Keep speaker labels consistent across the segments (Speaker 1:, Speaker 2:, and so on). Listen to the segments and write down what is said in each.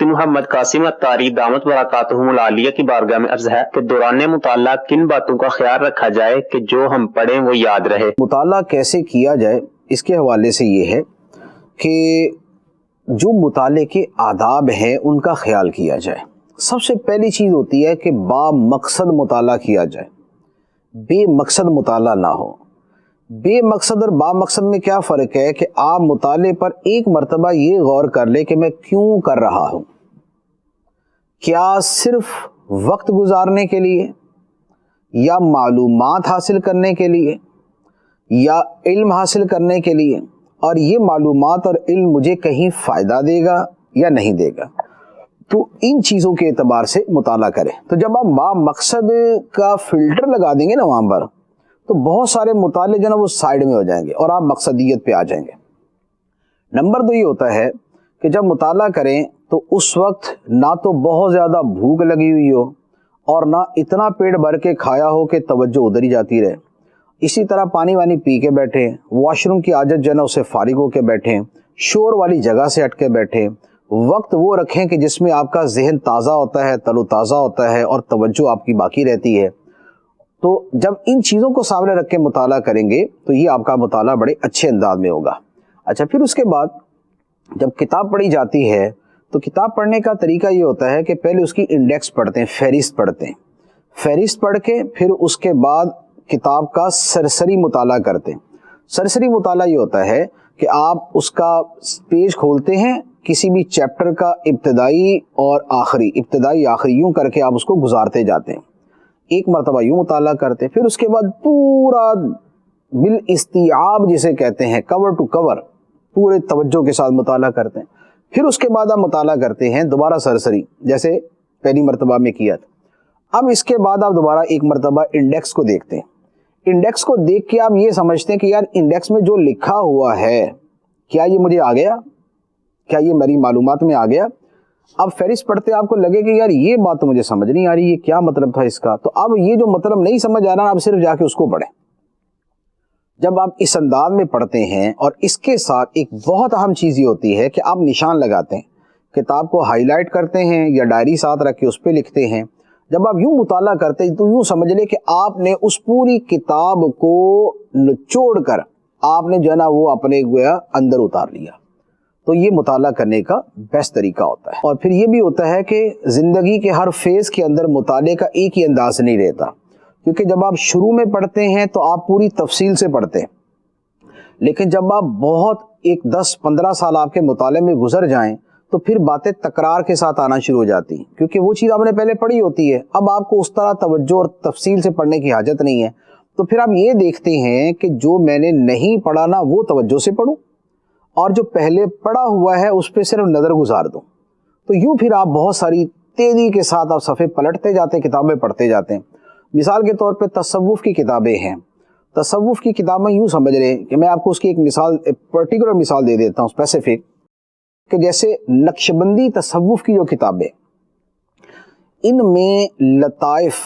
Speaker 1: محمد قاسم اتاری دامت برکاتہم العالیہ کی بارگاہ میں عرض ہے کہ دوران مطالعہ کن باتوں کا خیال رکھا جائے کہ جو ہم پڑھیں وہ یاد رہے۔
Speaker 2: مطالعہ کیسے کیا جائے اس کے حوالے سے یہ ہے کہ جو مطالعے کے آداب ہیں ان کا خیال کیا جائے۔ سب سے پہلی چیز ہوتی ہے کہ با مقصد مطالعہ کیا جائے، بے مقصد مطالعہ نہ ہو۔ بے مقصد اور با مقصد میں کیا فرق ہے کہ آپ مطالعے پر ایک مرتبہ یہ غور کر لیں کہ میں کیوں کر رہا ہوں، کیا صرف وقت گزارنے کے لیے یا معلومات حاصل کرنے کے لیے یا علم حاصل کرنے کے لیے، اور یہ معلومات اور علم مجھے کہیں فائدہ دے گا یا نہیں دے گا۔ تو ان چیزوں کے اعتبار سے مطالعہ کریں۔ تو جب آپ با مقصد کا فلٹر لگا دیں گے نا وہاں پر، تو بہت سارے مطالعے جو نا وہ سائیڈ میں ہو جائیں گے اور آپ مقصدیت پہ آ جائیں گے۔ نمبر 2 یہ ہوتا ہے کہ جب مطالعہ کریں تو اس وقت نہ تو بہت زیادہ بھوک لگی ہوئی ہو اور نہ اتنا پیٹ بھر کے کھایا ہو کہ توجہ ادھر ہی جاتی رہے۔ اسی طرح پانی وانی پی کے بیٹھیں، واش روم کی عادت جو ہے نا اسے فارغ ہو کے بیٹھیں، شور والی جگہ سے ہٹ کے بیٹھیں، وقت وہ رکھیں کہ جس میں آپ کا ذہن تازہ ہوتا ہے، تر و تازہ ہوتا ہے اور توجہ آپ کی باقی رہتی ہے۔ تو جب ان چیزوں کو سامنے رکھ کے مطالعہ کریں گے تو یہ آپ کا مطالعہ بڑے اچھے انداز میں ہوگا۔ اچھا، پھر اس کے بعد جب کتاب پڑھی جاتی ہے تو کتاب پڑھنے کا طریقہ یہ ہوتا ہے کہ پہلے اس کی انڈیکس پڑھتے ہیں، فہرست پڑھتے ہیں، فہرست پڑھ کے پھر اس کے بعد کتاب کا سرسری مطالعہ کرتے ہیں۔ سرسری مطالعہ یہ ہوتا ہے کہ آپ اس کا پیج کھولتے ہیں، کسی بھی چیپٹر کا ابتدائی اور آخری، ابتدائی آخری یوں کر کے آپ اس کو گزارتے جاتے ہیں، ایک مرتبہ یوں مطالعہ کرتے ہیں، پھر اس کے بعد پورا بالاستیعاب جسے کہتے ہیں، کور ٹو کور، پورے توجہ کے ساتھ مطالعہ کرتے ہیں۔ پھر اس کے بعد آپ مطالعہ کرتے ہیں دوبارہ سرسری، جیسے پہلی مرتبہ میں کیا تھا۔ اب اس کے بعد آپ دوبارہ ایک مرتبہ انڈیکس کو دیکھتے ہیں۔ انڈیکس کو دیکھ کے آپ یہ سمجھتے ہیں کہ یار انڈیکس میں جو لکھا ہوا ہے کیا یہ مجھے آ گیا، کیا یہ میری معلومات میں آ گیا۔ اب فہرست پڑھتے آپ کو لگے کہ یار یہ بات تو مجھے سمجھ نہیں آ رہی، یہ کیا مطلب تھا اس کا، تو اب یہ جو مطلب نہیں سمجھ آ رہا آپ صرف جا کے اس کو پڑھیں۔ جب آپ اس انداز میں پڑھتے ہیں، اور اس کے ساتھ ایک بہت اہم چیز یہ ہوتی ہے کہ آپ نشان لگاتے ہیں، کتاب کو ہائی لائٹ کرتے ہیں یا ڈائری ساتھ رکھ کے اس پہ لکھتے ہیں۔ جب آپ یوں مطالعہ کرتے ہیں تو یوں سمجھ لیں کہ آپ نے اس پوری کتاب کو نچوڑ کر آپ نے جو ہے نا وہ اپنے اندر اتار لیا۔ تو یہ مطالعہ کرنے کا بیسٹ طریقہ ہوتا ہے۔ اور پھر یہ بھی ہوتا ہے کہ زندگی کے ہر فیز کے اندر مطالعے کا ایک ہی انداز نہیں رہتا، کیونکہ جب آپ شروع میں پڑھتے ہیں تو آپ پوری تفصیل سے پڑھتے ہیں، لیکن جب آپ بہت 10-15 سال آپ کے مطالعے میں گزر جائیں تو پھر باتیں تکرار کے ساتھ آنا شروع ہو جاتی ہیں، کیونکہ وہ چیز آپ نے پہلے پڑھی ہوتی ہے، اب آپ کو اس طرح توجہ اور تفصیل سے پڑھنے کی حاجت نہیں ہے۔ تو پھر آپ یہ دیکھتے ہیں کہ جو میں نے نہیں پڑھا نا وہ توجہ سے پڑھوں، اور جو پہلے پڑھا ہوا ہے اس پہ صرف نظر گزار دوں۔ تو یوں پھر آپ بہت ساری تیزی کے ساتھ آپ صفحے پلٹتے جاتے ہیں، کتابیں پڑھتے جاتے ہیں۔ مثال کے طور پہ تصوف کی کتابیں ہیں، تصوف کی کتابیں یوں سمجھ لیں کہ میں آپ کو اس کی ایک مثال، پرٹیکولر مثال دے دیتا ہوں اسپیسیفک، کہ جیسے نقشبندی تصوف کی جو کتابیں، ان میں لطائف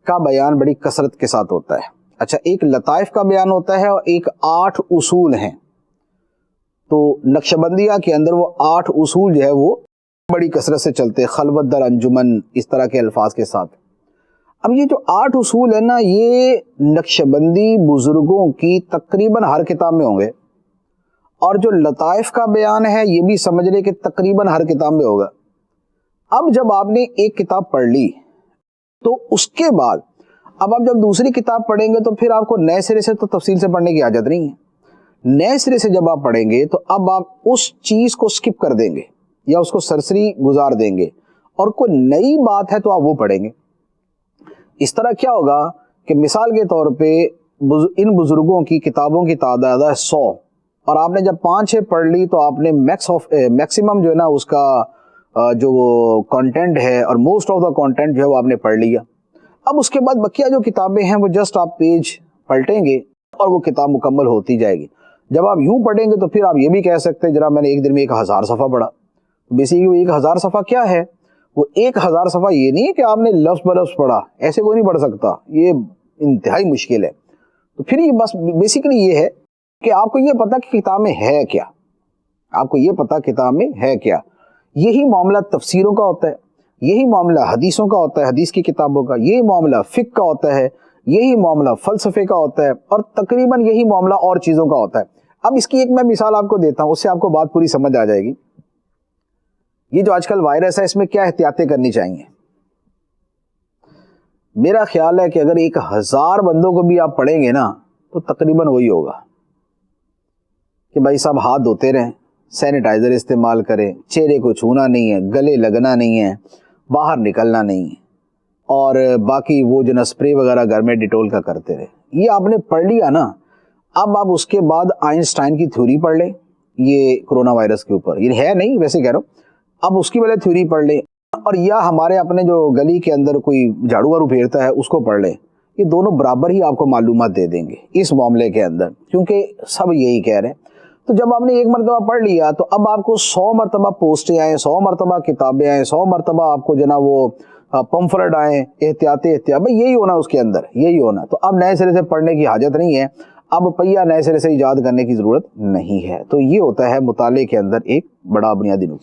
Speaker 2: کا بیان بڑی کثرت کے ساتھ ہوتا ہے۔ اچھا، ایک لطائف کا بیان ہوتا ہے اور ایک 8 اصول ہیں۔ تو نقشبندیہ کے اندر وہ 8 اصول جو ہے وہ بڑی کثرت سے چلتے ہیں، خلوت در انجمن، اس طرح کے الفاظ کے ساتھ۔ اب یہ جو 8 اصول ہیں نا، یہ نقشبندی بزرگوں کی تقریباً ہر کتاب میں ہوں گے، اور جو لطائف کا بیان ہے یہ بھی سمجھ لے کہ تقریباً ہر کتاب میں ہوگا۔ اب جب آپ نے ایک کتاب پڑھ لی تو اس کے بعد اب آپ جب دوسری کتاب پڑھیں گے تو پھر آپ کو نئے سرے سے تو تفصیل سے پڑھنے کی حاجت نہیں ہے۔ نئے سرے سے جب آپ پڑھیں گے تو اب آپ اس چیز کو سکپ کر دیں گے یا اس کو سرسری گزار دیں گے، اور کوئی نئی بات ہے تو آپ وہ پڑھیں گے۔ اس طرح کیا ہوگا کہ مثال کے طور پہ ان بزرگوں کی کتابوں کی تعداد ہے 100، اور آپ نے جب 5-6 پڑھ لی تو آپ نے میکسیمم جو ہے نا اس کا جو کنٹینٹ ہے اور موسٹ آف دا کنٹینٹ جو ہے وہ آپ نے پڑھ لیا۔ اب اس کے بعد بقیہ جو کتابیں ہیں وہ جسٹ آپ پیج پلٹیں گے اور وہ کتاب مکمل ہوتی جائے گی۔ جب آپ یوں پڑھیں گے تو پھر آپ یہ بھی کہہ سکتے ہیں جناب میں نے ایک دن میں 1000 صفحہ پڑھا۔ بیسیکلی وہ 1000 صفحہ کیا ہے؟ وہ 1000 صفحہ یہ نہیں ہے کہ آپ نے لفظ بلفظ پڑھا، ایسے کوئی نہیں پڑھ سکتا، یہ انتہائی مشکل ہے۔ تو پھر یہ بس بیسیکلی یہ ہے کہ آپ کو یہ پتا کہ کتاب میں ہے کیا، آپ کو یہ پتا کتاب میں ہے کیا۔ یہی معاملہ تفسیروں کا ہوتا ہے، یہی معاملہ حدیثوں کا ہوتا ہے، حدیث کی کتابوں کا، یہی معاملہ فقہ کا ہوتا ہے، یہی معاملہ فلسفے کا ہوتا ہے، اور تقریباً یہی معاملہ اور چیزوں کا ہوتا ہے۔ اب اس کی ایک میں مثال آپ کو دیتا ہوں، اس سے آپ کو بات پوری سمجھ آ جائے گی۔ یہ جو آج کل وائرس ہے، اس میں کیا احتیاطیں کرنی چاہیے؟ میرا خیال ہے کہ اگر 1000 بندوں کو بھی آپ پڑھیں گے نا تو تقریباً وہی ہوگا کہ بھائی صاحب ہاتھ دھوتے رہیں، سینیٹائزر استعمال کریں، چہرے کو چھونا نہیں ہے، گلے لگنا نہیں ہے، باہر نکلنا نہیں ہے، اور باقی وہ جو نا سپرے وغیرہ گھر میں ڈیٹول کا کرتے رہے۔ یہ آپ نے پڑھ لیا نا، اب آپ اس کے بعد آئنسٹائن کی تھیوری پڑھ لیں یہ کرونا وائرس کے اوپر، یہ ہے نہیں ویسے کہہ رہا ہوں، اب اس کی پہلے تھیوری پڑھ لیں، اور یا ہمارے اپنے جو گلی کے اندر کوئی جھاڑو وارو پھیرتا ہے اس کو پڑھ لیں۔ یہ دونوں برابر ہی آپ کو معلومات دے دیں گے اس معاملے کے اندر، کیونکہ سب یہی کہہ رہے ہیں۔ تو جب آپ نے ایک مرتبہ پڑھ لیا تو اب آپ کو 100 مرتبہ پوسٹیں آئیں، 100 مرتبہ کتابیں آئیں، 100 مرتبہ آپ کو جناب وہ پمفلٹ آئیں، احتیاط بھائی یہی ہونا اس کے اندر، یہی ہونا۔ تو اب نئے سرے سے پڑھنے کی حاجت نہیں ہے، اب پہیا نئے سرے سے ایجاد کرنے کی ضرورت نہیں ہے۔ تو یہ ہوتا ہے مطالعے کے اندر ایک بڑا بنیادی نقطہ۔